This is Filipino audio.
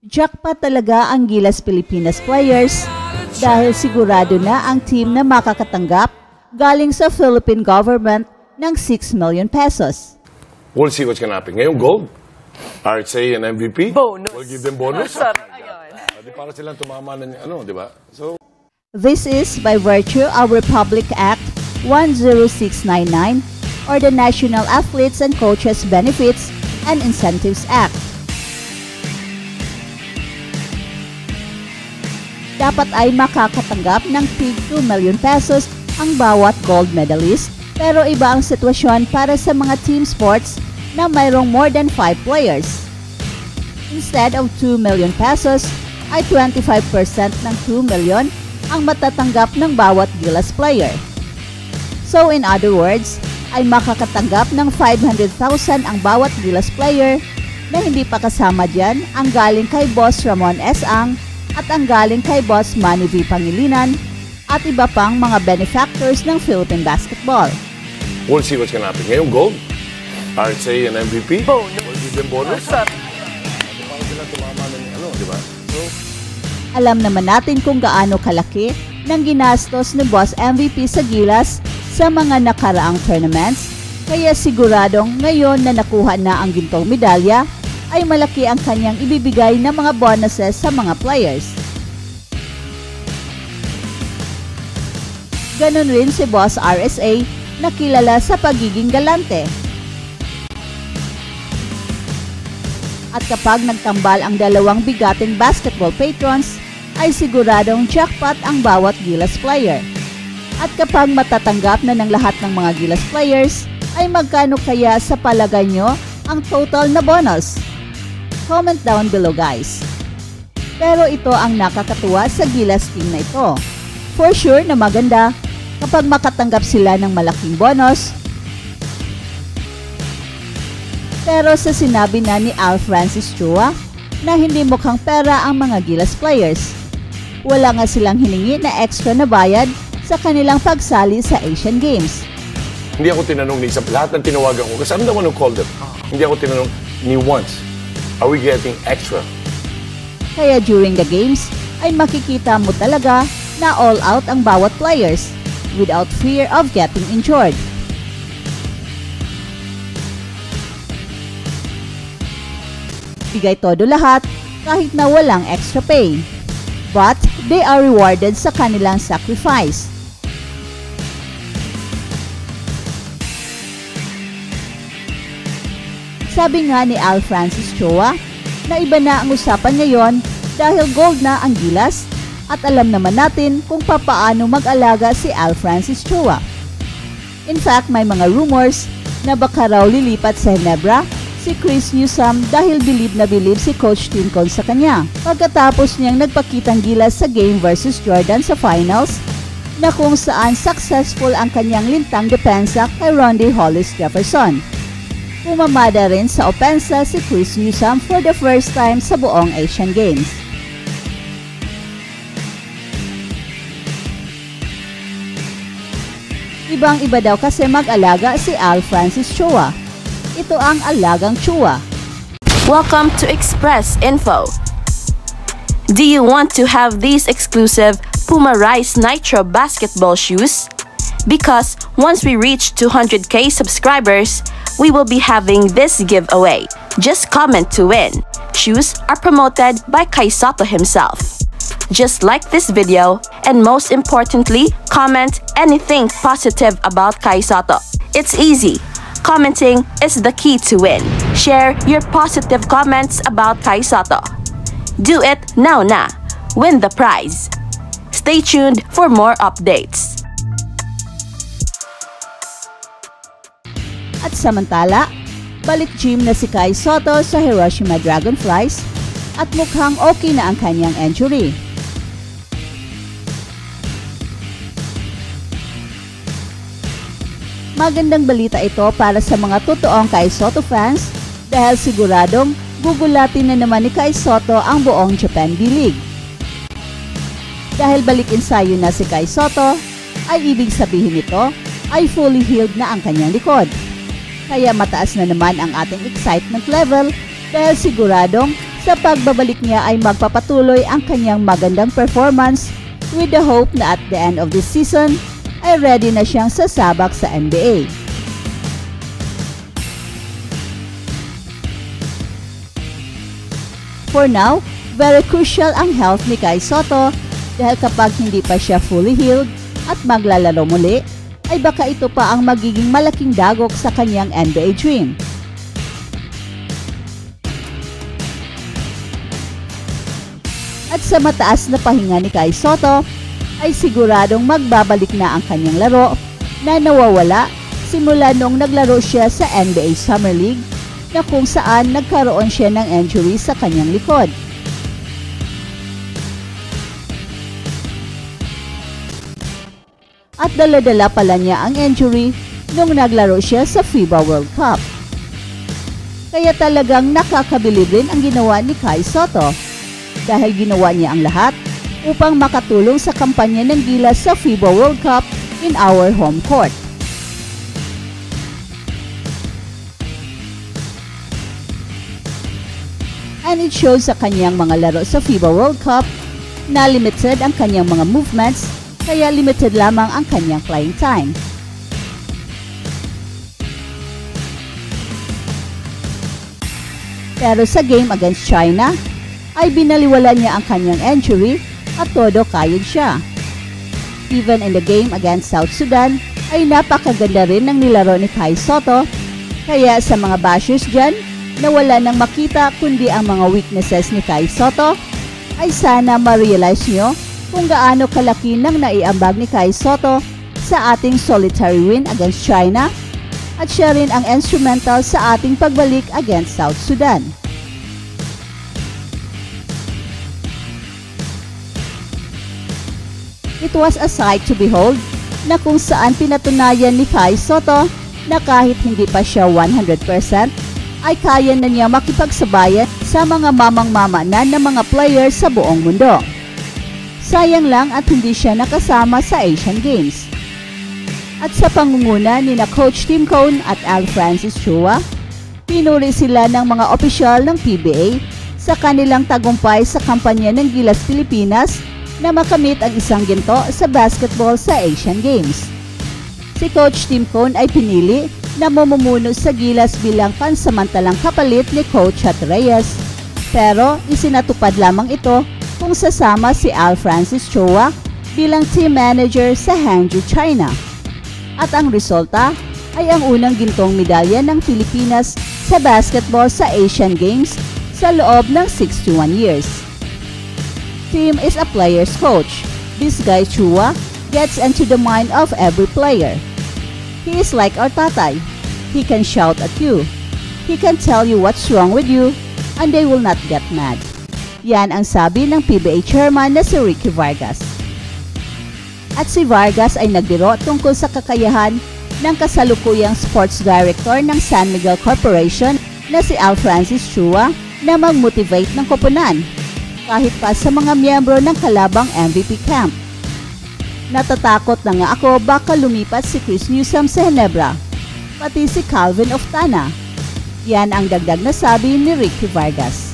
Jackpot talaga ang Gilas Pilipinas players dahil sigurado na ang team na makakatanggap galing sa Philippine government ng 6 million pesos. We'll see what's gonna happen. Ngayon, gold. RSA and MVP. Bonus. We'll give them bonus. Ayun. Di para silang tumama ng di ba? So, This is by virtue of Republic Act 10699 or the National Athletes and Coaches Benefits and Incentives Act. Dapat ay makakatanggap ng tig 2 million pesos ang bawat gold medalist, pero iba ang sitwasyon para sa mga team sports na mayroong more than 5 players. Instead of 2 million pesos, ay 25% ng 2 million ang matatanggap ng bawat Gilas player. So in other words, ay makakatanggap ng 500,000 ang bawat Gilas player na hindi pa kasama dyan ang galing kay Boss Ramon S. Ang at ang galing kay Boss Manny V. Pangilinan at iba pang mga benefactors ng Philippine basketball. we'll see what's gonna happen. Ngayon, gold. RSA and MVP. Bonus. We'll give them bonus. Sir. Di para silang tumama ng di ba? So, Alam naman natin kung gaano kalaki ng ginastos ni Boss MVP sa Gilas sa mga nakaraang tournaments, kaya siguradong ngayon na nakuha na ang gintong medalya, ay malaki ang kanyang ibibigay na mga bonuses sa mga players. Ganon rin si Boss RSA na kilala sa pagiging galante. At kapag nagtambal ang dalawang bigating basketball patrons, ay siguradong jackpot ang bawat Gilas player. At kapag matatanggap na ng lahat ng mga Gilas players, ay magkano kaya sa palagay nyo ang total na bonus? Comment down below guys. Pero ito ang nakakatuwa sa Gilas team na ito. For sure na maganda kapag makatanggap sila ng malaking bonus. Pero sa sinabi na ni Al Francis Chua na hindi mukhang pera ang mga Gilas players, wala nga silang hiningi na extra na bayad sa kanilang pagsali sa Asian Games. hindi ako tinanong ni Isap. Lahat ng tinawagan ko, kasi I'm the one who called them. Hindi ako tinanong ni once, are we getting extra? Kaya during the games, ay makikita mo talaga na all out ang bawat players without fear of getting injured. Bigay todo lahat kahit na walang extra pay. But they are rewarded sa kanilang sacrifice. Sabi nga ni Al Francis Chua na iba na ang usapan ngayon dahil gold na ang Gilas at alam naman natin kung papaano mag-alaga si Al Francis Chua. In fact, may mga rumors na baka raw lilipat sa Ginebra si Chris Newsome dahil bilib na bilib si Coach Tincon sa kanya pagkatapos niyang nagpakitang gilas sa game versus Jordan sa finals na kung saan successful ang kanyang lintang depensa kay Rondae Hollis Jefferson. Pumamada rin sa opensa si Chris Newsome for the first time sa buong Asian Games. Ibang-iba daw kasi mag-alaga si Al Francis Chua. Ito ang alagang Chua. Welcome to Express Info. Do you want to have these exclusive Puma Rise Nitro basketball shoes? Because once we reach 200k subscribers, we will be having this giveaway. Just comment to win. Shoes are promoted by Kai Soto himself. Just like this video, and most importantly, comment anything positive about Kai Soto. It's easy. Commenting is the key to win. Share your positive comments about Kai Soto. Do it now na. Win the prize. Stay tuned for more updates. At samantala, balik gym na si Kai Soto sa Hiroshima Dragonflies at mukhang okay na ang kanyang injury. Magandang balita ito para sa mga totoong Kai Soto fans dahil siguradong gugulatin na naman ni Kai Soto ang buong Japan D-League. Dahil balik ensayo na si Kai Soto, ay ibig sabihin nito ay fully healed na ang kanyang likod. Kaya mataas na naman ang ating excitement level dahil siguradong Sa pagbabalik niya ay magpapatuloy ang kanyang magandang performance with the hope na at the end of this season ay ready na siyang sasabak sa NBA. For now, very crucial ang health ni Kai Sotto dahil kapag hindi pa siya fully healed at maglalaro muli, ay baka ito pa ang magiging malaking dagok sa kanyang NBA dream. At sa mataas na pahinga ni Kai Sotto, ay siguradong magbabalik na ang kanyang laro na nawawala simula noong naglaro siya sa NBA Summer League na kung saan nagkaroon siya ng injury sa kanyang likod. At dala-dala pala niya ang injury nung naglaro siya sa FIBA World Cup. Kaya talagang nakakabilib rin ang ginawa ni Kai Sotto dahil ginawa niya ang lahat upang makatulong sa kampanya ng Gilas sa FIBA World Cup in our home court. And it shows sa kanyang mga laro sa FIBA World Cup na limited ang kanyang mga movements kaya limited lamang ang kanyang playing time. Pero sa game against China, ay binaliwala niya ang kanyang injury at todo kayod siya. Even in the game against South Sudan, ay napakaganda rin ng nilaro ni Kai Sotto, kaya sa mga bashers dyan na wala nang makita kundi ang mga weaknesses ni Kai Sotto, ay sana ma-realize nyo kung gaano kalaki nang naiambag ni Kai Sotto sa ating solitary win against China at siya rin ang instrumental sa ating pagbalik against South Sudan. It was a sight to behold na kung saan pinatunayan ni Kai Sotto na kahit hindi pa siya 100%, ay kaya na niya makipagsabayan sa mga mamang-mama na ng mga players sa buong mundo. Sayang lang at hindi siya nakasama sa Asian Games. At sa pangunguna ni na Coach Tim Cone at Al Francis Chua, pinuri sila ng mga opisyal ng PBA sa kanilang tagumpay sa kampanya ng Gilas Pilipinas na makamit ang isang ginto sa basketball sa Asian Games. Si Coach Tim Cone ay pinili na mamumuno sa Gilas bilang pansamantalang kapalit ni Coach Chat Reyes, pero isinatupad lamang ito kung sasama si Al Francis Chua bilang team manager sa Hangzhou, China. At ang resulta ay ang unang gintong medalya ng Pilipinas sa basketball sa Asian Games sa loob ng 61 years. Tim is a player's coach. This guy Chua gets into the mind of every player. He is like our tatay. He can shout at you. He can tell you what's wrong with you and they will not get mad. Yan ang sabi ng PBA chairman na si Ricky Vargas. At si Vargas ay nagbiro tungkol sa kakayahan ng kasalukuyang sports director ng San Miguel Corporation na si Al Francis Chua na mag-motivate ng koponan kahit pa sa mga miyembro ng kalabang MVP camp. Natatakot na nga ako baka lumipat si Chris Newsom sa Ginebra, pati si Calvin Oftana. Yan ang dagdag na sabi ni Ricky Vargas.